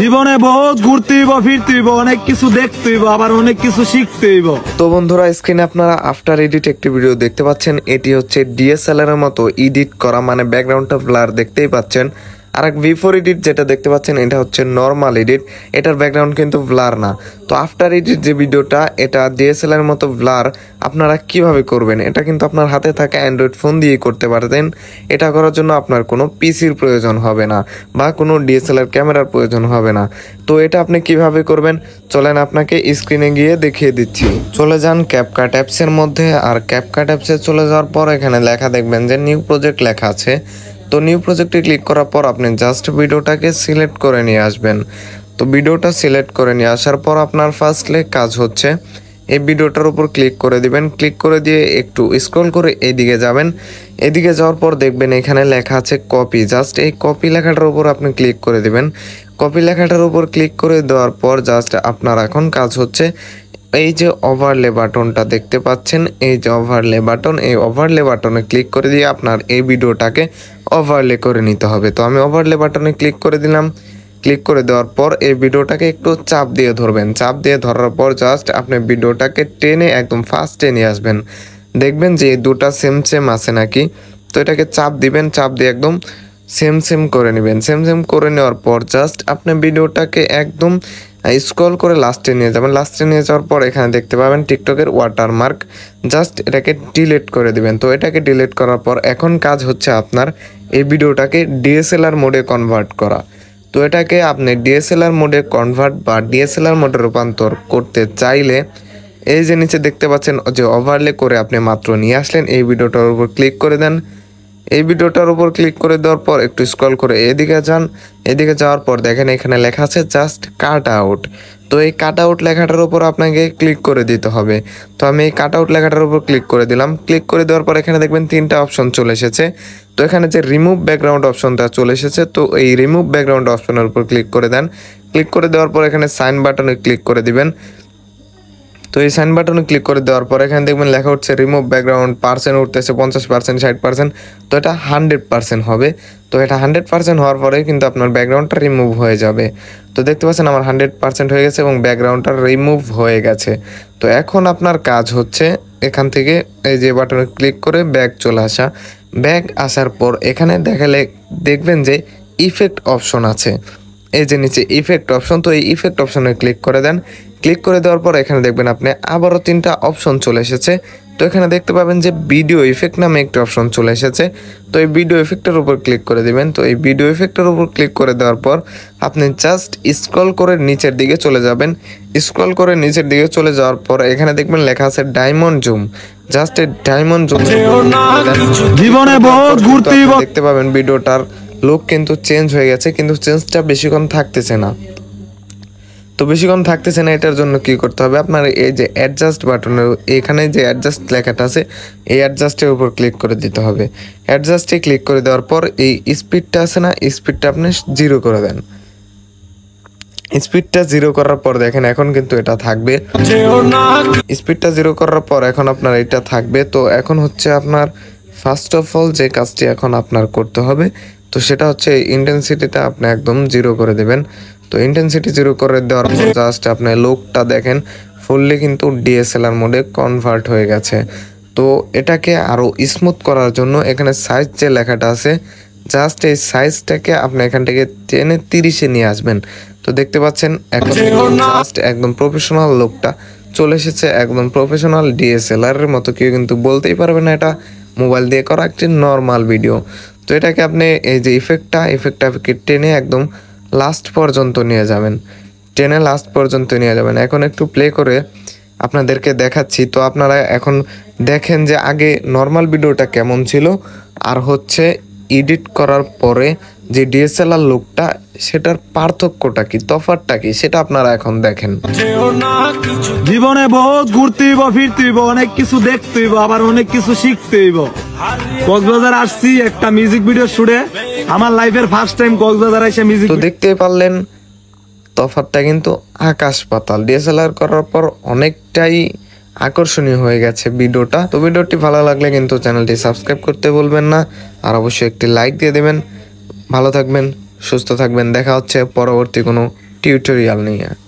জীবনে বহুত ঘুরতে হইব, ফিরতে হইব, অনেক কিছু দেখতে হইব, আবার অনেক কিছু শিখতে হইব। তো বন্ধুরা, স্ক্রিনে আপনারা আফটার এডিট একটি ভিডিও দেখতে পাচ্ছেন। এটি হচ্ছে ডিএসএলআর এর মতো এডিট করা, মানে ব্যাকগ্রাউন্ডটা ব্লার দেখতেই পাচ্ছেন। আর এক বিফোর এডিট যেটা দেখতে পাচ্ছেন, এটা হচ্ছে নর্মাল এডিট, এটার ব্যাকগ্রাউন্ড কিন্তু ব্লার না। তো আফটার এডিট যে ভিডিওটা, এটা ডিএসএলআর এর মতো ব্লার আপনারা কিভাবে করবেন, এটা কিন্তু আপনার হাতে থাকা অ্যান্ড্রয়েড ফোন দিয়ে করতে পারতেন। এটা করার জন্য আপনার কোনো পিসির প্রয়োজন হবে না বা কোনো ডিএসএলআর ক্যামেরার প্রয়োজন হবে না। তো এটা আপনি কিভাবে করবেন চলেন আপনাকে স্ক্রিনে গিয়ে দেখিয়ে দিচ্ছি। চলে যান ক্যাপকাট অ্যাপসের মধ্যে, আর ক্যাপকাট অ্যাপসে চলে যাওয়ার পর এখানে লেখা দেখবেন যে নিউ প্রজেক্ট লেখা আছে। তো নিউ প্রজেক্টে ক্লিক করার পর আপনি জাস্ট ভিডিওটাকে সিলেক্ট করে নিয়ে আসবেন। তো ভিডিওটা সিলেক্ট করে নিয়ে আসার পর আপনার ফার্স্টলি কাজ হচ্ছে এই ভিডিওটার উপর ক্লিক করে দিবেন। ক্লিক করে দিয়ে একটু স্ক্রল করে এদিকে যাবেন। এদিকে যাওয়ার পর দেখবেন এখানে লেখা আছে কপি। জাস্ট এই কপি লেখাটার উপর আপনি ক্লিক করে দিবেন। কপি লেখাটার উপর ক্লিক করে দেওয়ার পর জাস্ট আপনার এখন কাজ হচ্ছে এই যে ওভারলে বাটনটা দেখতে পাচ্ছেন, এই যে ওভারলে বাটন, এই ওভারলে বাটনে ক্লিক করে দিয়ে আপনার এই ভিডিওটাকে ওভারলে করে নিতে হবে। তো আমি ওভারলে বাটনে ক্লিক করে দিলাম। ক্লিক করে দেওয়ার পর এই ভিডিওটাকে একটু চাপ দিয়ে ধরবেন। চাপ দিয়ে ধরার পর জাস্ট আপনি ভিডিওটাকে টেনে একদম ফার্স্টে নিয়ে আসবেন। দেখবেন যে এই দুটা সেম সেম আছে নাকি। তো এটাকে চাপ দিবেন, চাপ দিয়ে একদম সেম সেম করে নেবেন। সেম সেম করে নেওয়ার পর জাস্ট আপনি ভিডিওটাকে একদম স্ক্রল করে লাস্টে নিয়ে যাবেন। লাস্টে নিয়ে যাওয়ার পর এখানে দেখতে পাবেন টিকটকের ওয়াটারমার্ক, জাস্ট এটাকে ডিলিট করে দিবেন। তো এটাকে ডিলিট করার পর এখন কাজ হচ্ছে আপনার এই ভিডিওটাকে ডিএসএলআর মোডে কনভার্ট করা। তো এটাকে আপনি ডিএসএলআর মোডে কনভার্ট বা ডিএসএলআর মোডে রূপান্তর করতে চাইলে এই যে নিচে দেখতে পাচ্ছেন যে ওভারলে করে আপনি মাত্র নিয়ে আসলেন, এই ভিডিওটার উপর ক্লিক করে দেন। এই ভিডিওটার উপর ক্লিক করে দেওয়ার পর একটু স্ক্রল করে এদিকে যান। এদিকে যাওয়ার পর দেখেন এখানে লেখা আছে জাস্ট কাট আউট। তো এই কাট আউট লেখাটার উপর আপনাকে ক্লিক করে দিতে হবে। তো আমি এই কাট আউট লেখাটার উপর ক্লিক করে দিলাম। ক্লিক করে দেওয়ার পর এখানে দেখবেন তিনটা অপশন চলে এসেছে। তো এখানে যে রিমুভ ব্যাকগ্রাউন্ড অপশনটা চলে এসেছে, তো এই রিমুভ ব্যাকগ্রাউন্ড অপশনের উপর ক্লিক করে দেন। ক্লিক করে দেওয়ার পর এখানে সাইন বাটনে ক্লিক করে দিবেন। তো এই সাইন বাটনে ক্লিক করে দেওয়ার পর এখানে দেখবেন লেখা হচ্ছে রিমুভ ব্যাকগ্রাউন্ড, পার্সেন্ট উঠতেছে 50%, 60%। তো এটা 100% হবে। তো এটা 100% হওয়ার পরে কিন্তু আপনার ব্যাকগ্রাউন্ডটা রিমুভ হয়ে যাবে। তো দেখতে পাচ্ছেন আমার 100% হয়ে গেছে এবং ব্যাকগ্রাউন্ডটা রিমুভ হয়ে গেছে। তো এখন আপনার কাজ হচ্ছে এখান থেকে এই যে বাটনে ক্লিক করে ব্যাক চলে আসা। ব্যাক আসার পর এখানে দেখবেন যে ইফেক্ট অপশন আছে, এই যে নিচে ইফেক্ট অপশন। তো এই ইফেক্ট অপশনে ক্লিক করে দেন। ক্লিক করে দেওয়ার পর এখানে দেখবেন আপনি আবারও তিনটা অপশন চলে এসেছে। তো এখানে দেখতে পাবেন যে ভিডিও ইফেক্ট নামে একটি অপশন চলে এসেছে। তো এই ভিডিও ইফেক্টের উপর ক্লিক করে দিবেন। তো এই ভিডিও ইফেক্টের উপর ক্লিক করে দেওয়ার পর আপনি জাস্ট স্ক্রল করে নিচের দিকে চলে যাবেন। স্ক্রল করে নিচের দিকে চলে যাওয়ার পর এখানে দেখবেন লেখা আছে ডায়মন্ড জুম। জাস্ট এই ডায়মন্ড জুম জীবনে বহুত ঘুরতে হইব। দেখতে পাবেন ভিডিওটার লুক কিন্তু চেঞ্জ হয়ে গেছে, কিন্তু চেঞ্জটা বেশিক্ষণ থাকতেছে না। তো বেশিক্ষণ থাকতেছে না, এটার জন্য কি করতে হবে, আপনার এই যে অ্যাডজাস্ট বাটনের এখানে যে অ্যাডজাস্ট লেখাটা আছে, এই অ্যাডজাস্টের উপর ক্লিক করে দিতে হবে। অ্যাডজাস্টে ক্লিক করে দেওয়ার পর এই স্পিডটা আছে না, স্পিডটা আপনি 0 করে দেন। স্পিডটা 0 করার পর দেখেন এখন কিন্তু এটা থাকবে। স্পিডটা 0 করার পর এখন আপনার এটা থাকবে। তো এখন হচ্ছে আপনার ফার্স্ট অফ অল যে কাজটি এখন আপনার করতে হবে, তো সেটা হচ্ছে ইন্টেন্সিটিটা আপনি একদম 0 করে দেবেন। তো ইন্টেন্সিটি 0 করে দেওয়ার পর জাস্ট আপনি লুকটা দেখেন ফুললি কিন্তু ডিএসএলআর মোডে কনভার্ট হয়ে গেছে। তো এটাকে আরও স্মুথ করার জন্য এখানে সাইজ যে লেখাটা আছে, জাস্ট এই সাইজটাকে আপনি এখান থেকে টেনে 30-এ নিয়ে আসবেন। তো দেখতে পাচ্ছেন এখন জাস্ট একদম প্রফেশনাল লুকটা চলে এসেছে, একদম প্রফেশনাল ডিএসএলআর এর মতো। কেউ কিন্তু বলতেই পারবে না এটা মোবাইল দিয়ে করা একটি নর্মাল ভিডিও। তো এটাকে আপনি এই যে ইফেক্টটাকে টেনে একদম লাস্ট পর্যন্ত নিয়ে যাবেন, টেনে লাস্ট পর্যন্ত নিয়ে যাবেন। এখন একটু প্লে করে আপনাদেরকে দেখাচ্ছি। তো আপনারা এখন দেখেন যে আগে নর্মাল ভিডিওটা কেমন ছিল আর হচ্ছে এডিট করার পরে যে ডিএসএলআর লুকটা, সেটার পার্থক্যটা কি, তফাৎটা কি, সেটা আপনারা এখন দেখেন। জীবনে বহুত ঘুরতে হইব, ফিরতে হইব, অনেক কিছু দেখতে হইব, আবার অনেক কিছু শিখতে হইব। কক্সবাজার আসছি একটা মিউজিক ভিডিও শুটে, আমার লাইফের ফার্স্ট টাইম কক্সবাজার এসে মিউজিক। তো দেখতে পারলেন তফাৎটা কিন্তু আকাশ পাতাল। ডিএসএলআর করার পর অনেকটাই আকর্ষণীয় হয়ে গেছে ভিডিওটা। তো ভিডিওটি ভালো লাগলে কিন্তু চ্যানেলটি সাবস্ক্রাইব করতে ভুলবেন না, আর অবশ্যই একটি লাইক দিয়ে দেবেন। ভালো থাকবেন। সুস্থ থাকবেন, দেখা হচ্ছে পরবর্তী কোনো টিউটোরিয়াল নিয়ে।